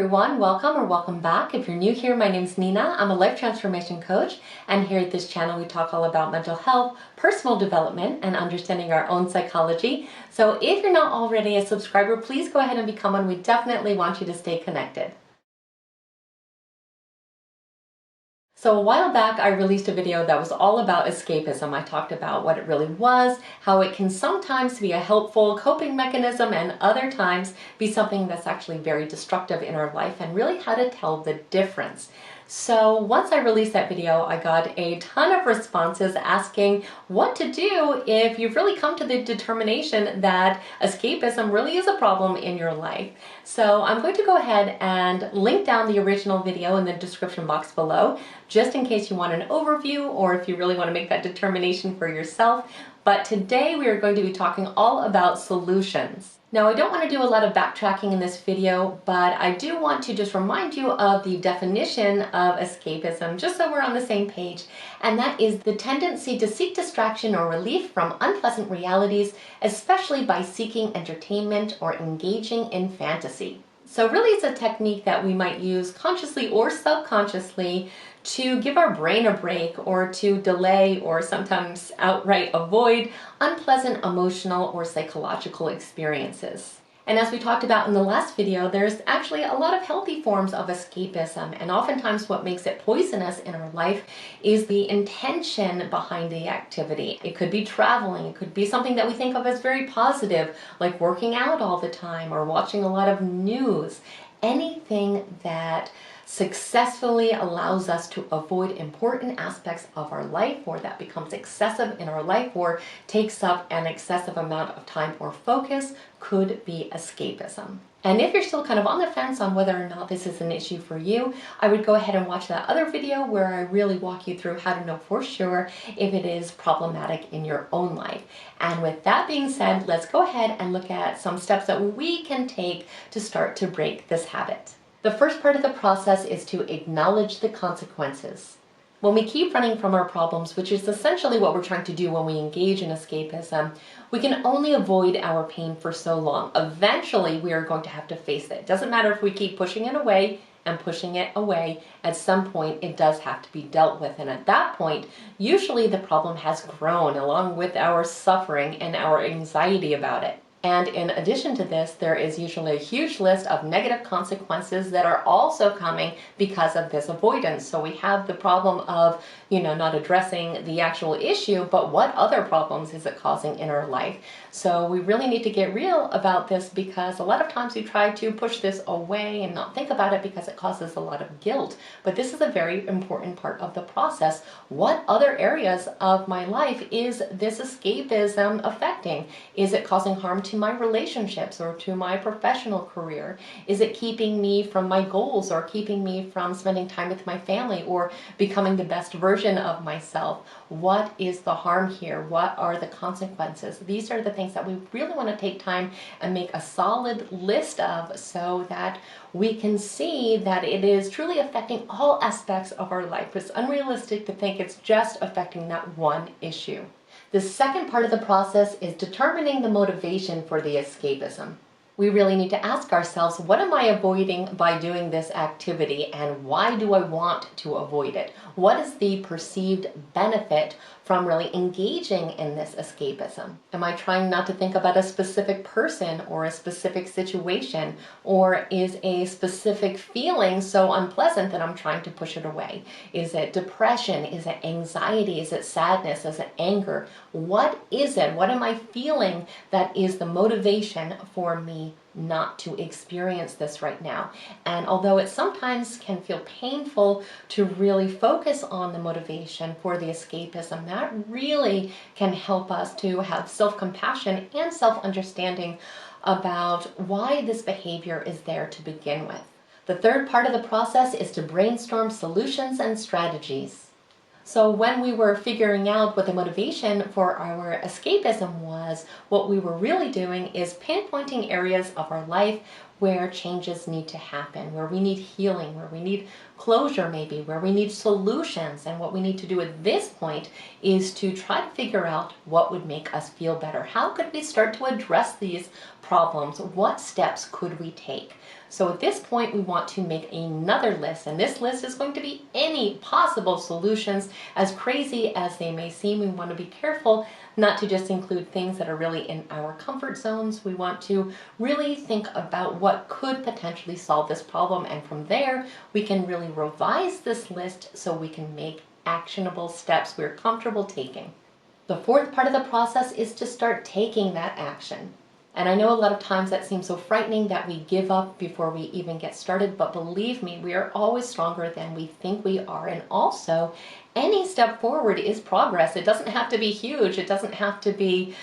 everyone, welcome or welcome back. If you're new here, my name's Nina. I'm a life transformation coach, and here at this channel we talk all about mental health, personal development, and understanding our own psychology. So if you're not already a subscriber, please go ahead and become one. We definitely want you to stay connected. So a while back, I released a video that was all about escapism. I talked about what it really was, how it can sometimes be a helpful coping mechanism and other times be something that's actually very destructive in our life, and really how to tell the difference. So once I released that video, I got a ton of responses asking what to do if you've really come to the determination that escapism really is a problem in your life. So I'm going to go ahead and link down the original video in the description box below, just in case you want an overview or if you really want to make that determination for yourself. But today we are going to be talking all about solutions. Now, I don't want to do a lot of backtracking in this video, but I do want to just remind you of the definition of escapism, just so we're on the same page, and that is the tendency to seek distraction or relief from unpleasant realities, especially by seeking entertainment or engaging in fantasy. So really it's a technique that we might use consciously or subconsciously to give our brain a break, or to delay or sometimes outright avoid unpleasant emotional or psychological experiences. And as we talked about in the last video, there's actually a lot of healthy forms of escapism, and oftentimes what makes it poisonous in our life is the intention behind the activity. It could be traveling, it could be something that we think of as very positive, like working out all the time or watching a lot of news. Anything that successfully allows us to avoid important aspects of our life, or that becomes excessive in our life or takes up an excessive amount of time or focus, could be escapism. And if you're still kind of on the fence on whether or not this is an issue for you, I would go ahead and watch that other video where I really walk you through how to know for sure if it is problematic in your own life. And with that being said, let's go ahead and look at some steps that we can take to start to break this habit. The first part of the process is to acknowledge the consequences. When we keep running from our problems, which is essentially what we're trying to do when we engage in escapism, we can only avoid our pain for so long. Eventually, we are going to have to face it. It doesn't matter if we keep pushing it away and pushing it away. At some point, it does have to be dealt with. And at that point, usually the problem has grown along with our suffering and our anxiety about it. And in addition to this, there is usually a huge list of negative consequences that are also coming because of this avoidance. So we have the problem of, not addressing the actual issue, but what other problems is it causing in our life? So we really need to get real about this, because a lot of times we try to push this away and not think about it because it causes a lot of guilt. But this is a very important part of the process. What other areas of my life is this escapism affecting? Is it causing harm to my relationships or to my professional career? Is it keeping me from my goals, or keeping me from spending time with my family or becoming the best version of myself? What is the harm here? What are the consequences? These are the things that we really want to take time and make a solid list of, so that we can see that it is truly affecting all aspects of our life. It's unrealistic to think it's just affecting that one issue. The second part of the process is determining the motivation for the escapism. We really need to ask ourselves, what am I avoiding by doing this activity, and why do I want to avoid it? What is the perceived benefit from really engaging in this escapism? Am I trying not to think about a specific person or a specific situation, or is a specific feeling so unpleasant that I'm trying to push it away? Is it depression? Is it anxiety? Is it sadness? Is it anger? What is it? What am I feeling that is the motivation for me not to experience this right now? And although it sometimes can feel painful to really focus on the motivation for the escapism, that really can help us to have self-compassion and self-understanding about why this behavior is there to begin with. The third part of the process is to brainstorm solutions and strategies. So when we were figuring out what the motivation for our escapism was, what we were really doing is pinpointing areas of our life where changes need to happen, where we need healing, where we need closure maybe, where we need solutions. And what we need to do at this point is to try to figure out what would make us feel better. How could we start to address these problems? What steps could we take? So at this point, we want to make another list, and this list is going to be any possible solutions, as crazy as they may seem. We want to be careful not to just include things that are really in our comfort zones. We want to really think about what could potentially solve this problem, and from there, we can really revise this list so we can make actionable steps we're comfortable taking. The fourth part of the process is to start taking that action. And I know a lot of times that seems so frightening that we give up before we even get started, but believe me, we are always stronger than we think we are. And also, any step forward is progress. It doesn't have to be huge. It doesn't have to be,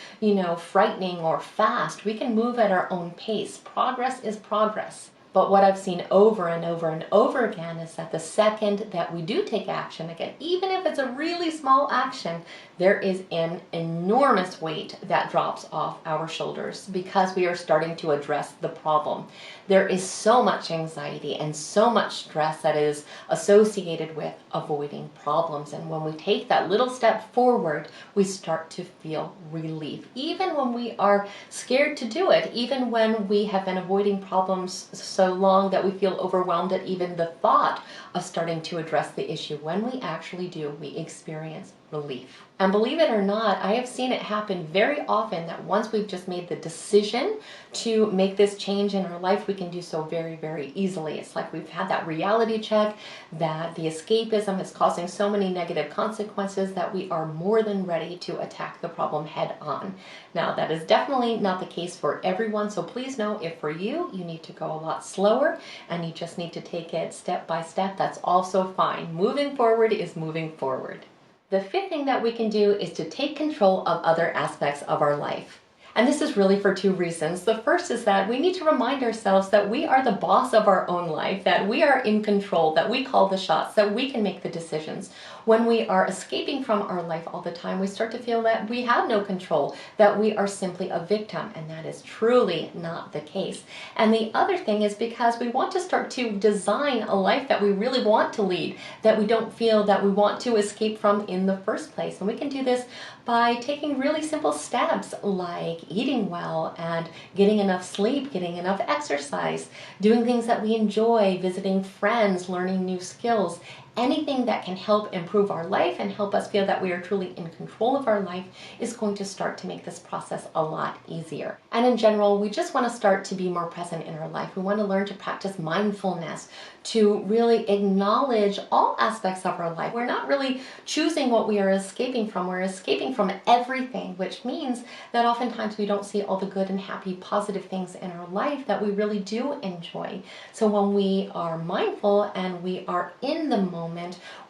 frightening or fast. We can move at our own pace. Progress is progress. But what I've seen over and over and over again is that the second that we do take action, again, even if it's a really small action, there is an enormous weight that drops off our shoulders because we are starting to address the problem. There is so much anxiety and so much stress that is associated with avoiding problems. And when we take that little step forward, we start to feel relief. Even when we are scared to do it, even when we have been avoiding problems so long that we feel overwhelmed at even the thought of starting to address the issue, when we actually do, we experience relief. And believe it or not, I have seen it happen very often that once we've just made the decision to make this change in our life, we can do so very, very easily. It's like we've had that reality check that the escapism is causing so many negative consequences that we are more than ready to attack the problem head on. Now, that is definitely not the case for everyone, so please know if for you, you need to go a lot slower and you just need to take it step by step, that's also fine. Moving forward is moving forward. The fifth thing that we can do is to take control of other aspects of our life. And this is really for two reasons. The first is that we need to remind ourselves that we are the boss of our own life, that we are in control, that we call the shots, that we can make the decisions. When we are escaping from our life all the time, we start to feel that we have no control, that we are simply a victim, and that is truly not the case. And the other thing is because we want to start to design a life that we really want to lead, that we don't feel that we want to escape from in the first place. And we can do this by taking really simple steps like eating well and getting enough sleep, getting enough exercise, doing things that we enjoy, visiting friends, learning new skills. Anything that can help improve our life and help us feel that we are truly in control of our life is going to start to make this process a lot easier. And in general, we just want to start to be more present in our life. We want to learn to practice mindfulness, to really acknowledge all aspects of our life. We're not really choosing what we are escaping from. We're escaping from everything, which means that oftentimes we don't see all the good and happy, positive things in our life that we really do enjoy. So when we are mindful and we are in the moment,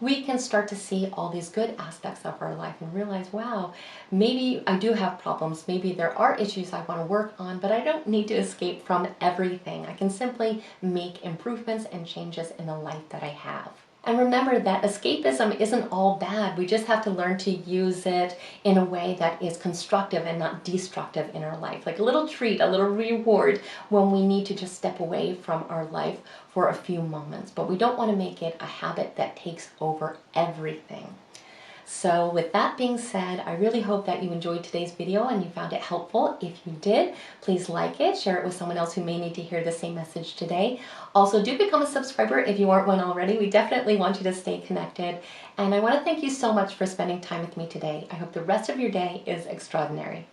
we can start to see all these good aspects of our life and realize, wow, maybe I do have problems. Maybe there are issues I want to work on, but I don't need to escape from everything. I can simply make improvements and changes in the life that I have. And remember that escapism isn't all bad. We just have to learn to use it in a way that is constructive and not destructive in our life. Like a little treat, a little reward when we need to just step away from our life for a few moments. But we don't want to make it a habit that takes over everything. So with that being said, I really hope that you enjoyed today's video and you found it helpful. If you did, please like it, share it with someone else who may need to hear the same message today. Also, do become a subscriber if you aren't one already. We definitely want you to stay connected. And I want to thank you so much for spending time with me today. I hope the rest of your day is extraordinary.